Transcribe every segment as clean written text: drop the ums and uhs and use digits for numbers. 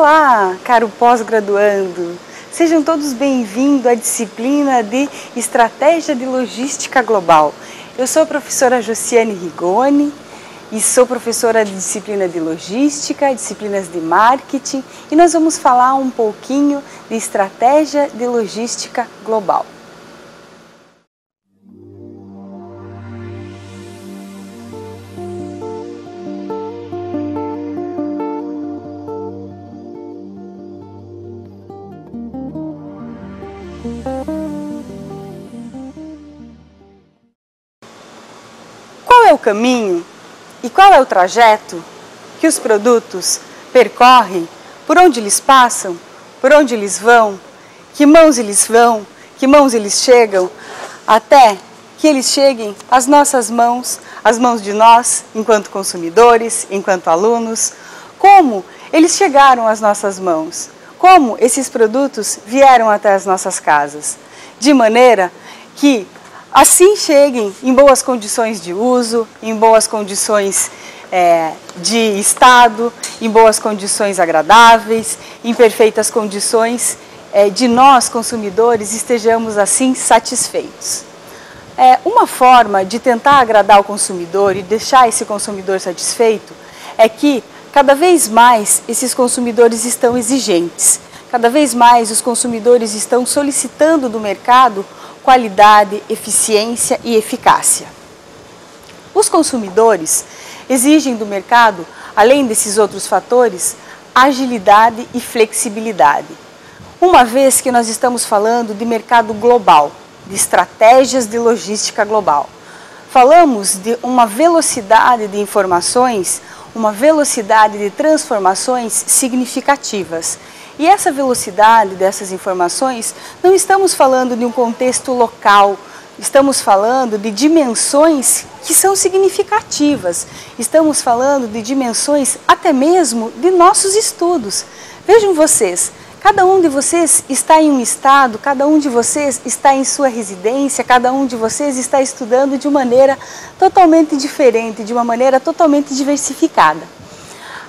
Olá, caro pós-graduando! Sejam todos bem-vindos à disciplina de Estratégia de Logística Global. Eu sou a professora Josiane Rigoni e sou professora de disciplina de Logística, disciplinas de Marketing, e nós vamos falar um pouquinho de Estratégia de Logística Global. Qual é o caminho e qual é o trajeto que os produtos percorrem, por onde eles passam, por onde eles vão, que mãos eles vão, que mãos eles chegam, até que eles cheguem às nossas mãos, às mãos de nós, enquanto consumidores, enquanto alunos, como eles chegaram às nossas mãos, como esses produtos vieram até as nossas casas, de maneira que assim cheguem em boas condições de uso, em boas condições de estado, em boas condições agradáveis, em perfeitas condições de nós, consumidores, estejamos assim satisfeitos. Uma forma de tentar agradar o consumidor e deixar esse consumidor satisfeito é que cada vez mais esses consumidores estão exigentes, cada vez mais os consumidores estão solicitando do mercado qualidade, eficiência e eficácia. Os consumidores exigem do mercado, além desses outros fatores, agilidade e flexibilidade. Uma vez que nós estamos falando de mercado global, de estratégias de logística global, falamos de uma velocidade de informações, uma velocidade de transformações significativas. E essa velocidade dessas informações, não estamos falando de um contexto local, estamos falando de dimensões que são significativas, estamos falando de dimensões até mesmo de nossos estudos. Vejam vocês, cada um de vocês está em um estado, cada um de vocês está em sua residência, cada um de vocês está estudando de maneira totalmente diferente, de uma maneira totalmente diversificada.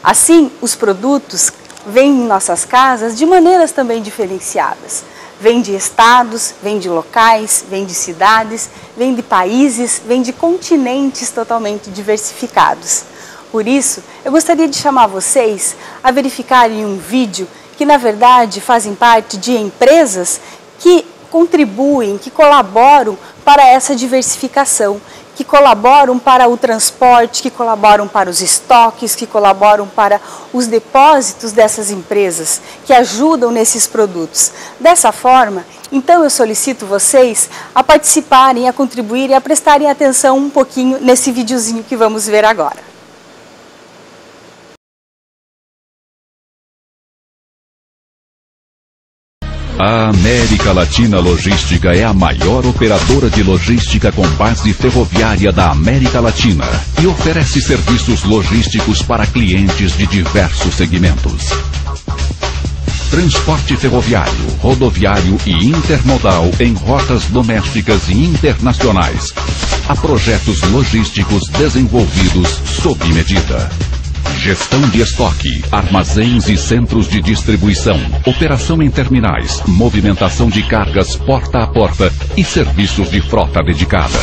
Assim, os produtos vêm em nossas casas de maneiras também diferenciadas. Vêm de estados, vêm de locais, vêm de cidades, vêm de países, vêm de continentes totalmente diversificados. Por isso, eu gostaria de chamar vocês a verificarem um vídeo que, na verdade, fazem parte de empresas que contribuem, que colaboram para essa diversificação, que colaboram para o transporte, que colaboram para os estoques, que colaboram para os depósitos dessas empresas, que ajudam nesses produtos. Dessa forma, então eu solicito vocês a participarem, a contribuírem, a prestarem atenção um pouquinho nesse videozinho que vamos ver agora. A América Latina Logística é a maior operadora de logística com base ferroviária da América Latina e oferece serviços logísticos para clientes de diversos segmentos. Transporte ferroviário, rodoviário e intermodal em rotas domésticas e internacionais, a projetos logísticos desenvolvidos sob medida. Gestão de estoque, armazéns e centros de distribuição, operação em terminais, movimentação de cargas porta a porta e serviços de frota dedicada.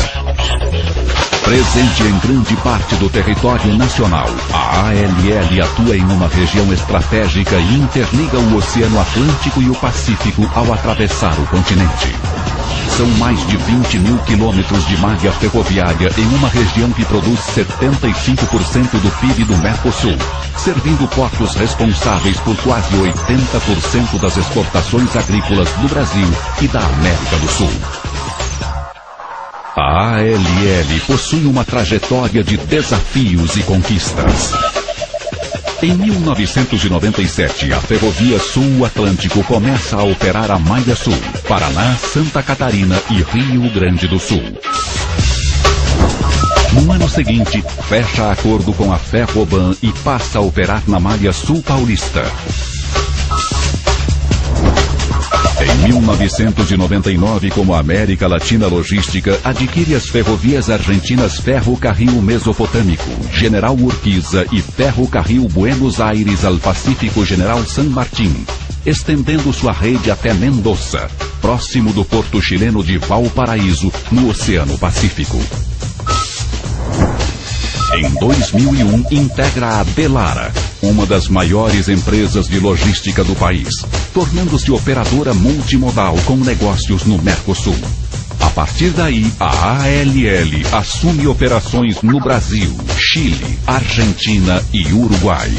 Presente em grande parte do território nacional, a ALL atua em uma região estratégica e interliga o Oceano Atlântico e o Pacífico ao atravessar o continente. São mais de 20 mil quilômetros de malha ferroviária em uma região que produz 75% do PIB do Mercosul, servindo portos responsáveis por quase 80% das exportações agrícolas do Brasil e da América do Sul. A ALL possui uma trajetória de desafios e conquistas. Em 1997, a Ferrovia Sul Atlântico começa a operar a Malha Sul, Paraná, Santa Catarina e Rio Grande do Sul. No ano seguinte, fecha acordo com a Ferroban e passa a operar na Malha Sul Paulista. Em 1999, como a América Latina Logística adquire as ferrovias argentinas Ferrocarril Mesopotâmico, General Urquiza e Ferrocarril Buenos Aires ao Pacífico General San Martín, estendendo sua rede até Mendoza, próximo do porto chileno de Valparaíso, no Oceano Pacífico. Em 2001, integra a Delara, uma das maiores empresas de logística do país, tornando-se operadora multimodal com negócios no Mercosul. A partir daí, a ALL assume operações no Brasil, Chile, Argentina e Uruguai.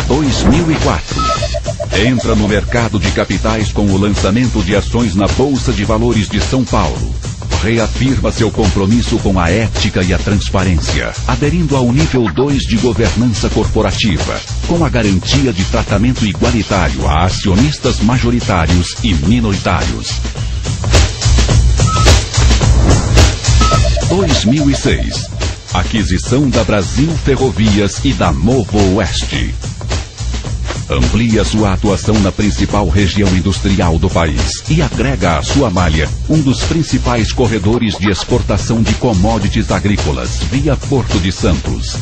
2004. Entra no mercado de capitais com o lançamento de ações na Bolsa de Valores de São Paulo. Reafirma seu compromisso com a ética e a transparência, aderindo ao nível 2 de governança corporativa, com a garantia de tratamento igualitário a acionistas majoritários e minoritários. 2006. Aquisição da Brasil Ferrovias e da Novo Oeste. Amplia sua atuação na principal região industrial do país e agrega à sua malha um dos principais corredores de exportação de commodities agrícolas via Porto de Santos.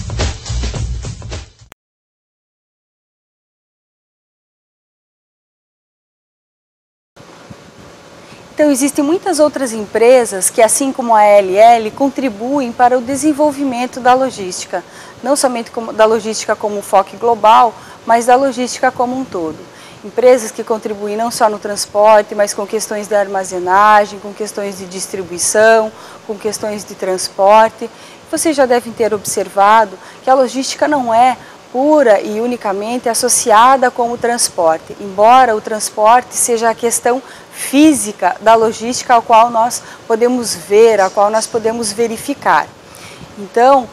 Então, existem muitas outras empresas que, assim como a ALL, contribuem para o desenvolvimento da logística, não somente da logística como foco global, mas da logística como um todo. Empresas que contribuem não só no transporte, mas com questões de armazenagem, com questões de distribuição, com questões de transporte. Vocês já devem ter observado que a logística não é pura e unicamente associada com o transporte, embora o transporte seja a questão física da logística ao qual nós podemos ver, a qual nós podemos verificar. Então,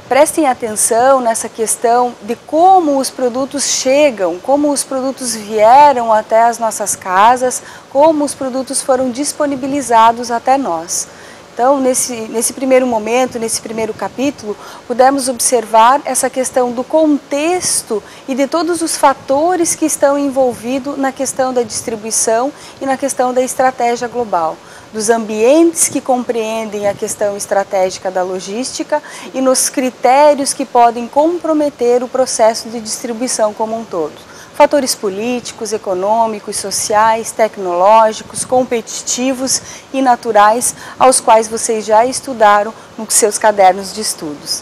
prestem atenção nessa questão de como os produtos chegam, como os produtos vieram até as nossas casas, como os produtos foram disponibilizados até nós. Então, nesse primeiro momento, nesse primeiro capítulo, pudemos observar essa questão do contexto e de todos os fatores que estão envolvidos na questão da distribuição e na questão da estratégia global, dos ambientes que compreendem a questão estratégica da logística e nos critérios que podem comprometer o processo de distribuição como um todo. Fatores políticos, econômicos, sociais, tecnológicos, competitivos e naturais, aos quais vocês já estudaram nos seus cadernos de estudos.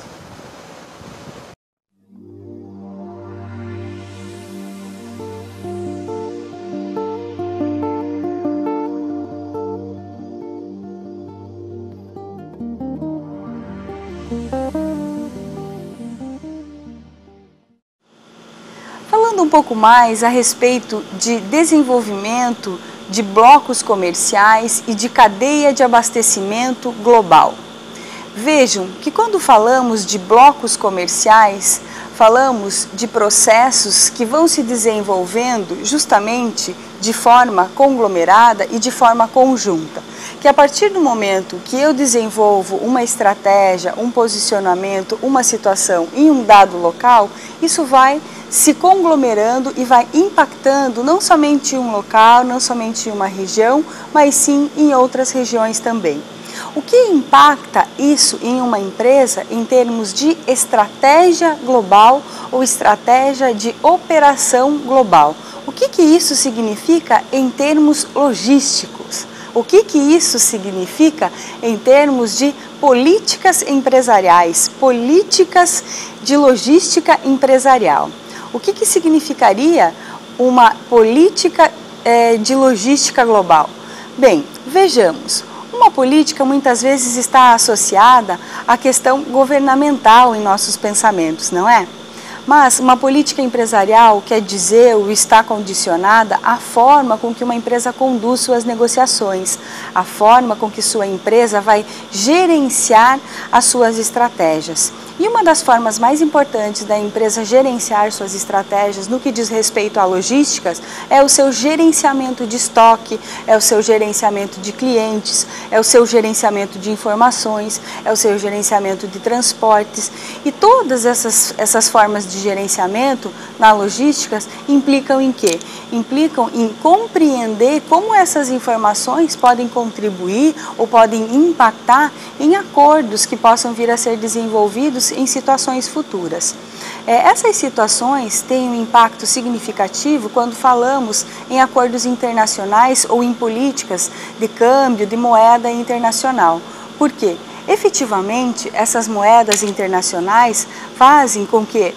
Falando um pouco mais a respeito de desenvolvimento de blocos comerciais e de cadeia de abastecimento global. Vejam que quando falamos de blocos comerciais, falamos de processos que vão se desenvolvendo justamente de forma conglomerada e de forma conjunta. Que a partir do momento que eu desenvolvo uma estratégia, um posicionamento, uma situação em um dado local, isso vai se conglomerando e vai impactando não somente em um local, não somente em uma região, mas sim em outras regiões também. O que impacta isso em uma empresa em termos de estratégia global ou estratégia de operação global? O que isso significa em termos logísticos? O que isso significa em termos de políticas empresariais, políticas de logística empresarial? O que significaria uma política de logística global? Bem, vejamos. Uma política muitas vezes está associada à questão governamental em nossos pensamentos, não é? Mas uma política empresarial quer dizer ou está condicionada à forma com que uma empresa conduz suas negociações, a forma com que sua empresa vai gerenciar as suas estratégias. E uma das formas mais importantes da empresa gerenciar suas estratégias no que diz respeito a logísticas é o seu gerenciamento de estoque, é o seu gerenciamento de clientes, é o seu gerenciamento de informações, é o seu gerenciamento de transportes. E todas essas formas de gerenciamento na logística implicam em quê? Implicam em compreender como essas informações podem contribuir ou podem impactar em acordos que possam vir a ser desenvolvidos em situações futuras. Essas situações têm um impacto significativo quando falamos em acordos internacionais ou em políticas de câmbio de moeda internacional. Por quê? Efetivamente, essas moedas internacionais fazem com que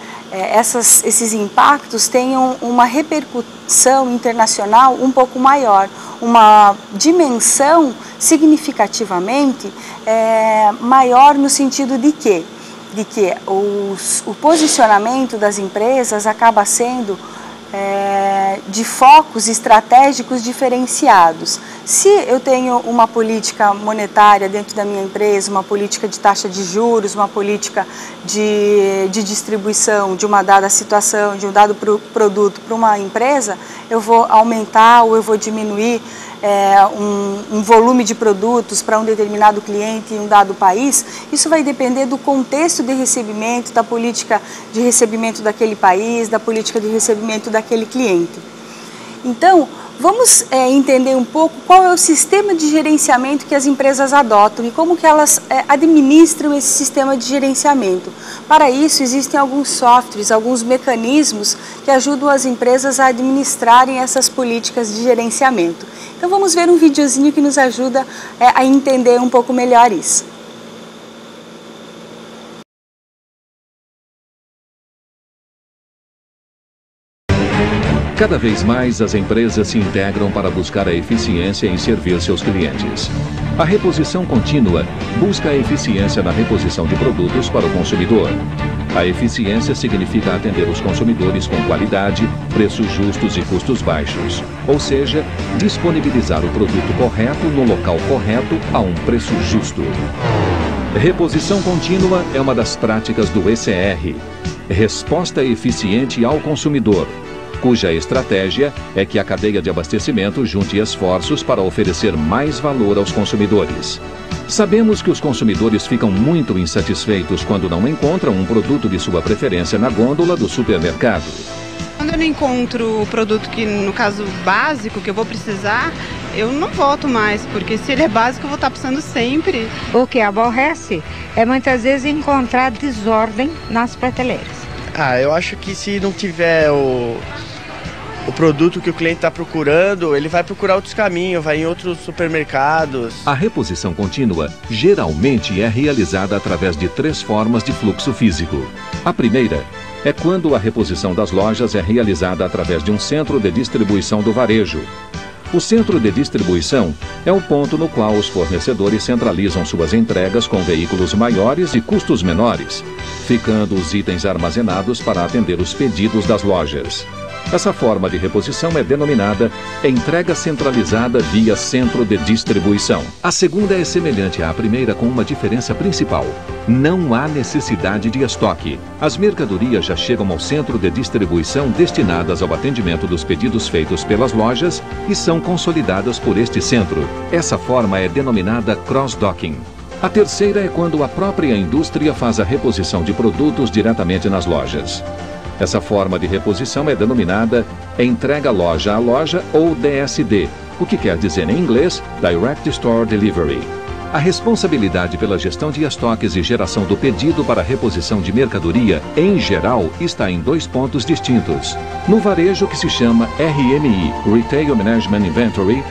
esses impactos tenham uma repercussão internacional um pouco maior, uma dimensão significativamente maior no sentido de que o posicionamento das empresas acaba sendo de focos estratégicos diferenciados. Se eu tenho uma política monetária dentro da minha empresa, uma política de taxa de juros, uma política de distribuição de uma dada situação, de um dado produto para uma empresa, eu vou aumentar ou eu vou diminuir um volume de produtos para um determinado cliente em um dado país. Isso vai depender do contexto de recebimento, da política de recebimento daquele país, da política de recebimento daquele cliente. Então, vamos entender um pouco qual é o sistema de gerenciamento que as empresas adotam e como que elas administram esse sistema de gerenciamento. Para isso, existem alguns softwares, alguns mecanismos que ajudam as empresas a administrarem essas políticas de gerenciamento. Então, vamos ver um videozinho que nos ajuda a entender um pouco melhor isso. Cada vez mais as empresas se integram para buscar a eficiência em servir seus clientes. A reposição contínua busca a eficiência na reposição de produtos para o consumidor. A eficiência significa atender os consumidores com qualidade, preços justos e custos baixos. Ou seja, disponibilizar o produto correto no local correto a um preço justo. Reposição contínua é uma das práticas do ECR, Resposta Eficiente ao Consumidor, cuja estratégia é que a cadeia de abastecimento junte esforços para oferecer mais valor aos consumidores. Sabemos que os consumidores ficam muito insatisfeitos quando não encontram um produto de sua preferência na gôndola do supermercado. Quando eu não encontro o produto que, no caso, básico, que eu vou precisar, eu não volto mais, porque se ele é básico eu vou estar precisando sempre. O que aborrece é muitas vezes encontrar desordem nas prateleiras. Eu acho que se não tiver o produto que o cliente está procurando, ele vai procurar outros caminhos, vai em outros supermercados. A reposição contínua geralmente é realizada através de 3 formas de fluxo físico. A primeira é quando a reposição das lojas é realizada através de um centro de distribuição do varejo. O centro de distribuição é o ponto no qual os fornecedores centralizam suas entregas com veículos maiores e custos menores, ficando os itens armazenados para atender os pedidos das lojas. Essa forma de reposição é denominada entrega centralizada via centro de distribuição. A segunda é semelhante à primeira com uma diferença principal. Não há necessidade de estoque. As mercadorias já chegam ao centro de distribuição destinadas ao atendimento dos pedidos feitos pelas lojas e são consolidadas por este centro. Essa forma é denominada cross-docking. A terceira é quando a própria indústria faz a reposição de produtos diretamente nas lojas. Essa forma de reposição é denominada entrega loja a loja ou DSD, o que quer dizer em inglês Direct Store Delivery. A responsabilidade pela gestão de estoques e geração do pedido para reposição de mercadoria, em geral, está em 2 pontos distintos. No varejo, que se chama RMI, Retail Management Inventory,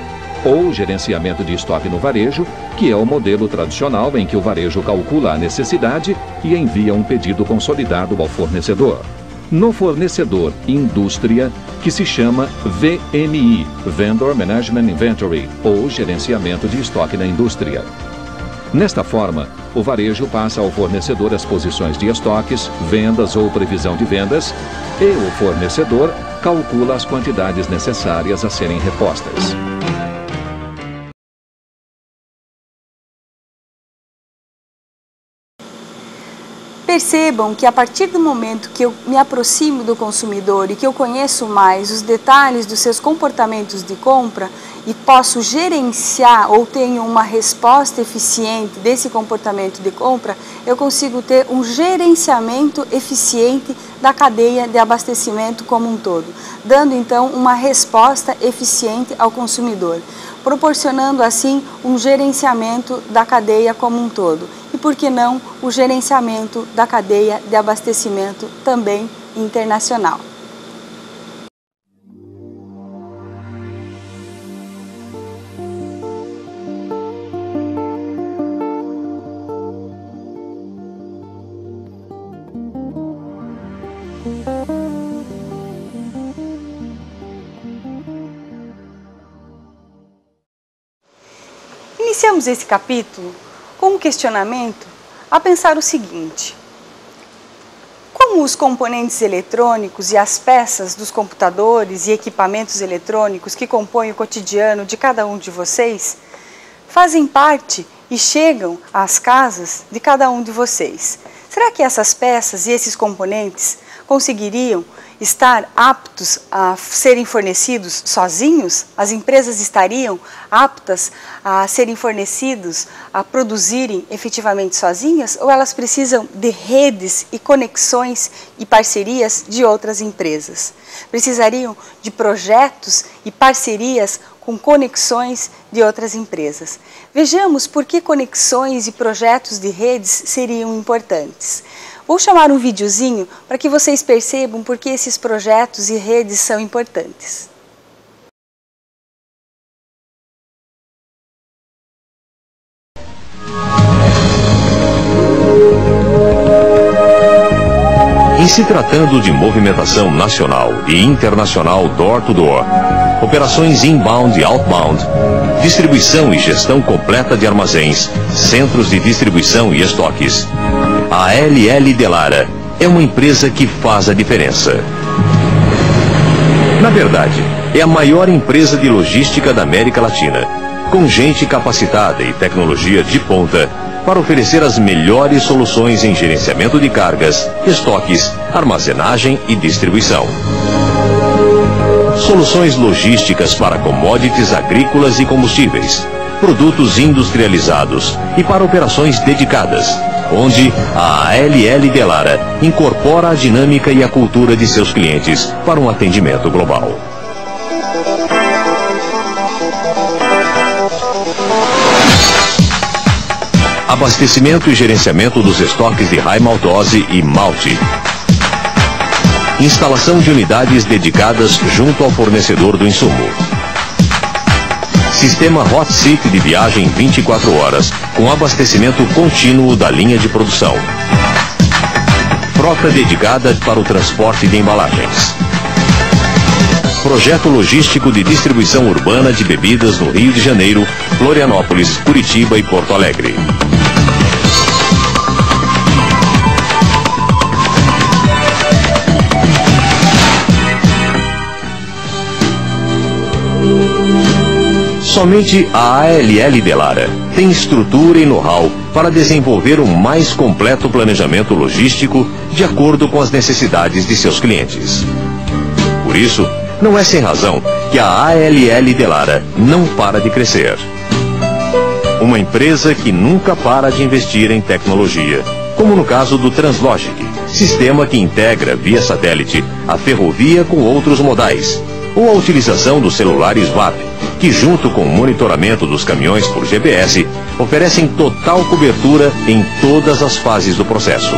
ou gerenciamento de estoque no varejo, que é o modelo tradicional em que o varejo calcula a necessidade e envia um pedido consolidado ao fornecedor. No fornecedor indústria, que se chama VMI, Vendor Management Inventory, ou gerenciamento de estoque na indústria. Nesta forma, o varejo passa ao fornecedor as posições de estoques, vendas ou previsão de vendas, e o fornecedor calcula as quantidades necessárias a serem repostas. Percebam que a partir do momento que eu me aproximo do consumidor e que eu conheço mais os detalhes dos seus comportamentos de compra e posso gerenciar ou tenho uma resposta eficiente desse comportamento de compra, eu consigo ter um gerenciamento eficiente da cadeia de abastecimento como um todo, dando então uma resposta eficiente ao consumidor, proporcionando assim um gerenciamento da cadeia como um todo. E por que não o gerenciamento da cadeia de abastecimento também internacional. Iniciamos esse capítulo com um questionamento a pensar o seguinte: como os componentes eletrônicos e as peças dos computadores e equipamentos eletrônicos que compõem o cotidiano de cada um de vocês fazem parte e chegam às casas de cada um de vocês? Será que essas peças e esses componentes conseguiriam estar aptos a serem fornecidos sozinhos? As empresas estariam aptas a serem fornecidos, a produzirem efetivamente sozinhas? Ou elas precisam de redes e conexões e parcerias de outras empresas? Precisariam de projetos e parcerias com conexões de outras empresas. Vejamos por que conexões e projetos de redes seriam importantes. Vou chamar um videozinho para que vocês percebam por que esses projetos e redes são importantes. Em se tratando de movimentação nacional e internacional door-to-door, operações inbound e outbound, distribuição e gestão completa de armazéns, centros de distribuição e estoques, a ALL Delara é uma empresa que faz a diferença. Na verdade, é a maior empresa de logística da América Latina, com gente capacitada e tecnologia de ponta para oferecer as melhores soluções em gerenciamento de cargas, estoques, armazenagem e distribuição. Soluções logísticas para commodities agrícolas e combustíveis, produtos industrializados e para operações dedicadas, onde a ALL Delara incorpora a dinâmica e a cultura de seus clientes para um atendimento global. Abastecimento e gerenciamento dos estoques de high maltose e malte. Instalação de unidades dedicadas junto ao fornecedor do insumo. Sistema Hot Seat de viagem 24 horas, com abastecimento contínuo da linha de produção. Frota dedicada para o transporte de embalagens. Projeto logístico de distribuição urbana de bebidas no Rio de Janeiro, Florianópolis, Curitiba e Porto Alegre. Somente a ALL Delara tem estrutura e know-how para desenvolver o mais completo planejamento logístico de acordo com as necessidades de seus clientes. Por isso, não é sem razão que a ALL Delara não para de crescer. Uma empresa que nunca para de investir em tecnologia, como no caso do Translogic, sistema que integra via satélite a ferrovia com outros modais, ou a utilização do celular SWAP, que junto com o monitoramento dos caminhões por GPS, oferecem total cobertura em todas as fases do processo.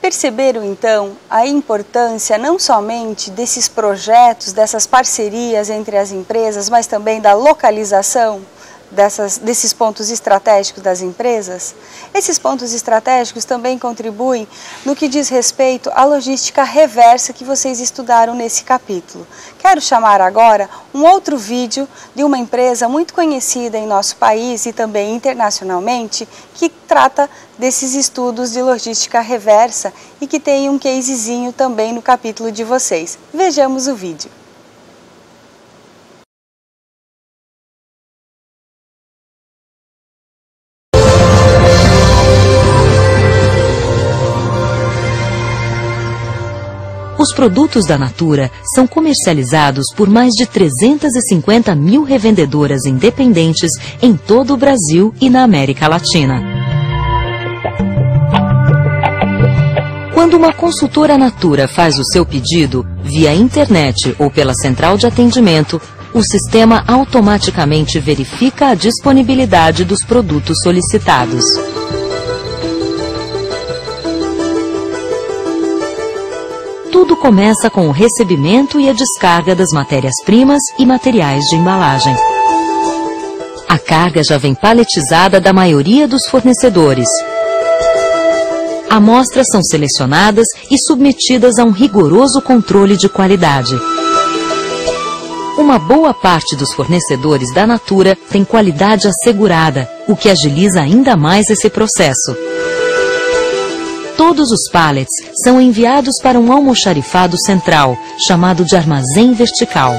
Perceberam então a importância não somente desses projetos, dessas parcerias entre as empresas, mas também da localização desses pontos estratégicos das empresas? Esses pontos estratégicos também contribuem no que diz respeito à logística reversa que vocês estudaram nesse capítulo. Quero chamar agora um outro vídeo de uma empresa muito conhecida em nosso país e também internacionalmente, que trata desses estudos de logística reversa e que tem um casezinho também no capítulo de vocês. Vejamos o vídeo. produtos da Natura são comercializados por mais de 350 mil revendedoras independentes em todo o Brasil e na América Latina. Quando uma consultora Natura faz o seu pedido, via internet ou pela central de atendimento, o sistema automaticamente verifica a disponibilidade dos produtos solicitados. Tudo começa com o recebimento e a descarga das matérias-primas e materiais de embalagem. A carga já vem paletizada da maioria dos fornecedores. Amostras são selecionadas e submetidas a um rigoroso controle de qualidade. Uma boa parte dos fornecedores da Natura tem qualidade assegurada, o que agiliza ainda mais esse processo. Todos os pallets são enviados para um almoxarifado central, chamado de armazém vertical.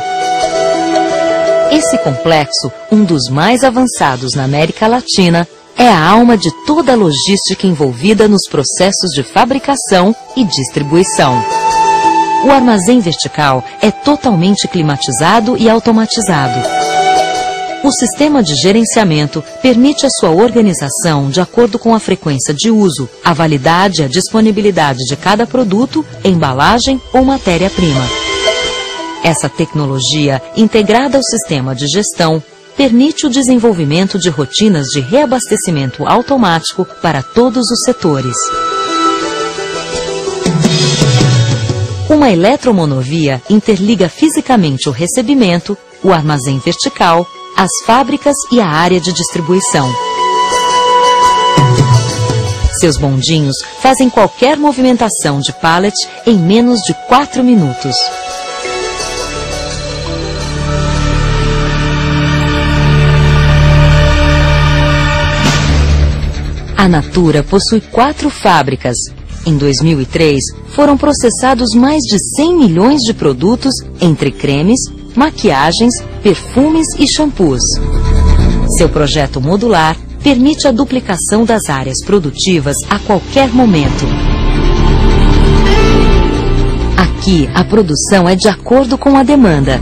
Esse complexo, um dos mais avançados na América Latina, é a alma de toda a logística envolvida nos processos de fabricação e distribuição. O armazém vertical é totalmente climatizado e automatizado. O sistema de gerenciamento permite a sua organização de acordo com a frequência de uso, a validade e a disponibilidade de cada produto, embalagem ou matéria-prima. Essa tecnologia, integrada ao sistema de gestão, permite o desenvolvimento de rotinas de reabastecimento automático para todos os setores. Uma eletromonovia interliga fisicamente o recebimento, o armazém vertical, as fábricas e a área de distribuição. Seus bondinhos fazem qualquer movimentação de pallet em menos de 4 minutos. A Natura possui 4 fábricas. Em 2003, foram processados mais de 100 milhões de produtos entre cremes, maquiagens, perfumes e shampoos. Seu projeto modular permite a duplicação das áreas produtivas a qualquer momento. Aqui, a produção é de acordo com a demanda.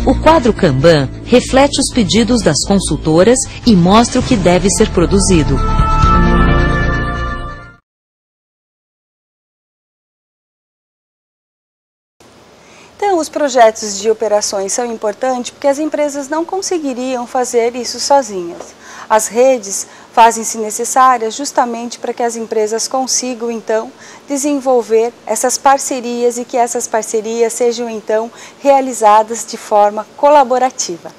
O quadro Kanban reflete os pedidos das consultoras e mostra o que deve ser produzido. Então, os projetos de operações são importantes porque as empresas não conseguiriam fazer isso sozinhas. As redes fazem-se necessárias justamente para que as empresas consigam, então, desenvolver essas parcerias e que essas parcerias sejam, então, realizadas de forma colaborativa.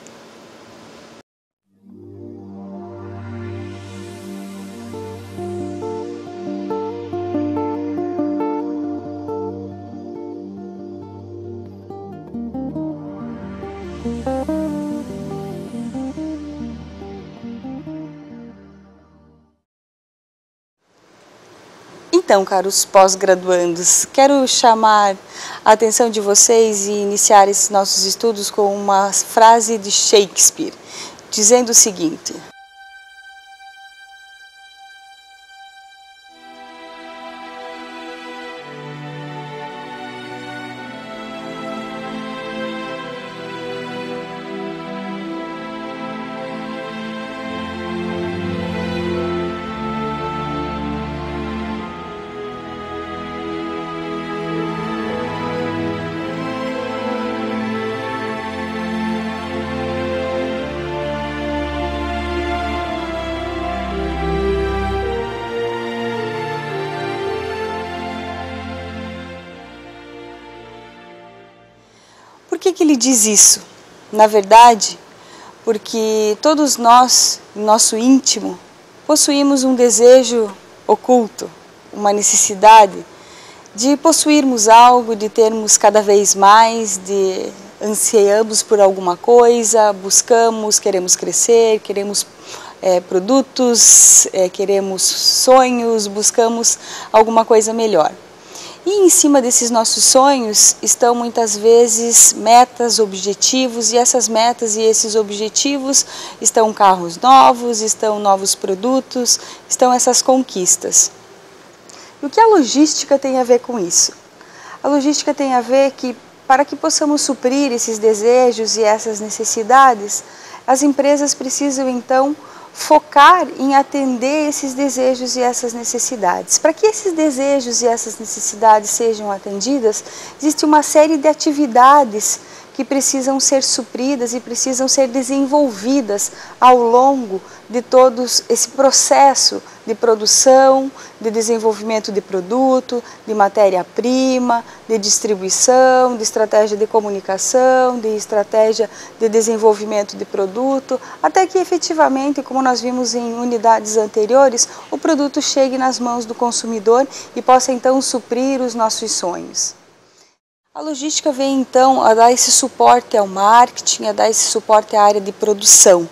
Então, caros pós-graduandos, quero chamar a atenção de vocês e iniciar esses nossos estudos com uma frase de Shakespeare, dizendo o seguinte: Por que ele diz isso? Na verdade, porque todos nós, no nosso íntimo, possuímos um desejo oculto, uma necessidade de possuirmos algo, de termos cada vez mais, de ansiamos por alguma coisa, buscamos, queremos crescer, queremos produtos, queremos sonhos, buscamos alguma coisa melhor. E em cima desses nossos sonhos estão muitas vezes metas, objetivos, e essas metas e esses objetivos estão carros novos, estão novos produtos, estão essas conquistas. E o que a logística tem a ver com isso? A logística tem a ver que, para que possamos suprir esses desejos e essas necessidades, as empresas precisam então focar em atender esses desejos e essas necessidades. Para que esses desejos e essas necessidades sejam atendidas, existe uma série de atividades que precisam ser supridas e precisam ser desenvolvidas ao longo de todo esse processo de produção, de desenvolvimento de produto, de matéria-prima, de distribuição, de estratégia de comunicação, de estratégia de desenvolvimento de produto, até que efetivamente, como nós vimos em unidades anteriores, o produto chegue nas mãos do consumidor e possa então suprir os nossos sonhos. A logística vem então a dar esse suporte ao marketing, a dar esse suporte à área de produção.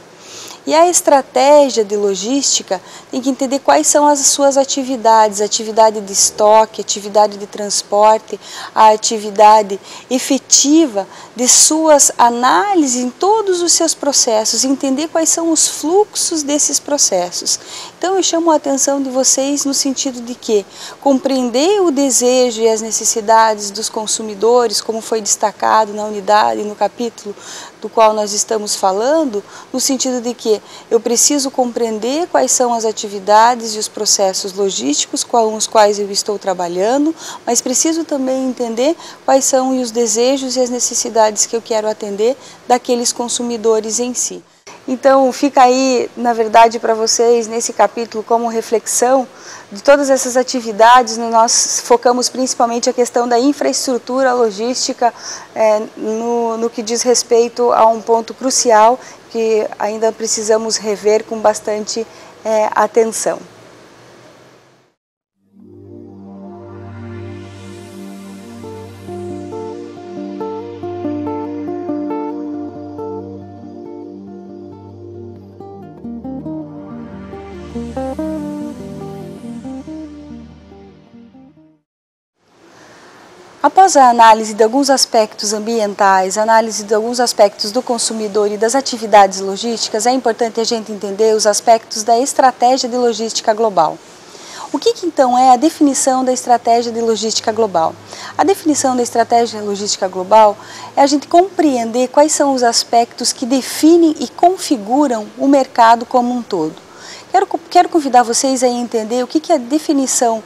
E a estratégia de logística tem que entender quais são as suas atividades, atividade de estoque, atividade de transporte, a atividade efetiva de suas análises em todos os seus processos, entender quais são os fluxos desses processos. Então eu chamo a atenção de vocês no sentido de que compreender o desejo e as necessidades dos consumidores, como foi destacado na unidade, no capítulo do qual nós estamos falando, no sentido de que eu preciso compreender quais são as atividades e os processos logísticos com os quais eu estou trabalhando, mas preciso também entender quais são os desejos e as necessidades que eu quero atender daqueles consumidores em si. Então fica aí, na verdade, para vocês, nesse capítulo, como reflexão de todas essas atividades, nós focamos principalmente a questão da infraestrutura logística no que diz respeito a um ponto crucial que ainda precisamos rever com bastante atenção. Após a análise de alguns aspectos ambientais, análise de alguns aspectos do consumidor e das atividades logísticas, é importante a gente entender os aspectos da estratégia de logística global. O que então é a definição da estratégia de logística global? A definição da estratégia de logística global é a gente compreender quais são os aspectos que definem e configuram o mercado como um todo. Quero convidar vocês a entender o que é a definição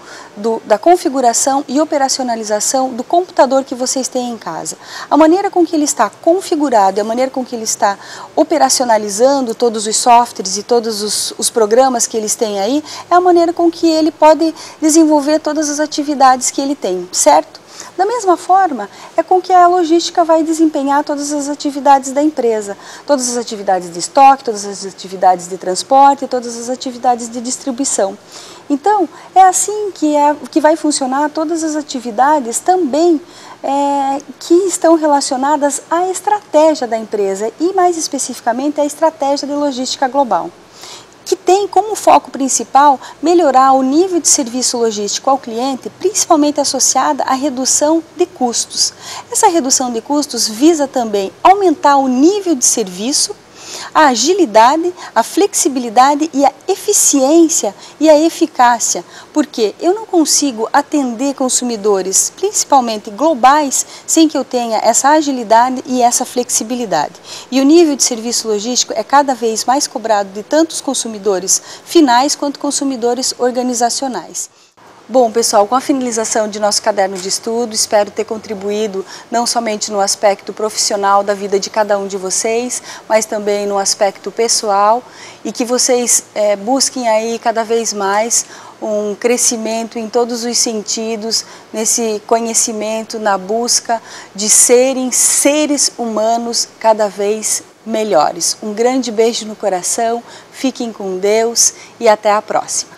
da configuração e operacionalização do computador que vocês têm em casa. A maneira com que ele está configurado e a maneira com que ele está operacionalizando todos os softwares e todos os programas que eles têm aí, é a maneira com que ele pode desenvolver todas as atividades que ele tem, certo? Da mesma forma, é com que a logística vai desempenhar todas as atividades da empresa, todas as atividades de estoque, todas as atividades de transporte, todas as atividades de distribuição. Então, é assim que vai funcionar todas as atividades também que estão relacionadas à estratégia da empresa e, mais especificamente, à estratégia de logística global, que tem como foco principal melhorar o nível de serviço logístico ao cliente, principalmente associada à redução de custos. Essa redução de custos visa também aumentar o nível de serviço, a agilidade, a flexibilidade e a eficiência e a eficácia, porque eu não consigo atender consumidores, principalmente globais, sem que eu tenha essa agilidade e essa flexibilidade. E o nível de serviço logístico é cada vez mais cobrado de tantos consumidores finais quanto consumidores organizacionais. Bom, pessoal, com a finalização de nosso caderno de estudo, espero ter contribuído não somente no aspecto profissional da vida de cada um de vocês, mas também no aspecto pessoal e que vocês busquem aí cada vez mais um crescimento em todos os sentidos, nesse conhecimento, na busca de serem seres humanos cada vez melhores. Um grande beijo no coração, fiquem com Deus e até a próxima.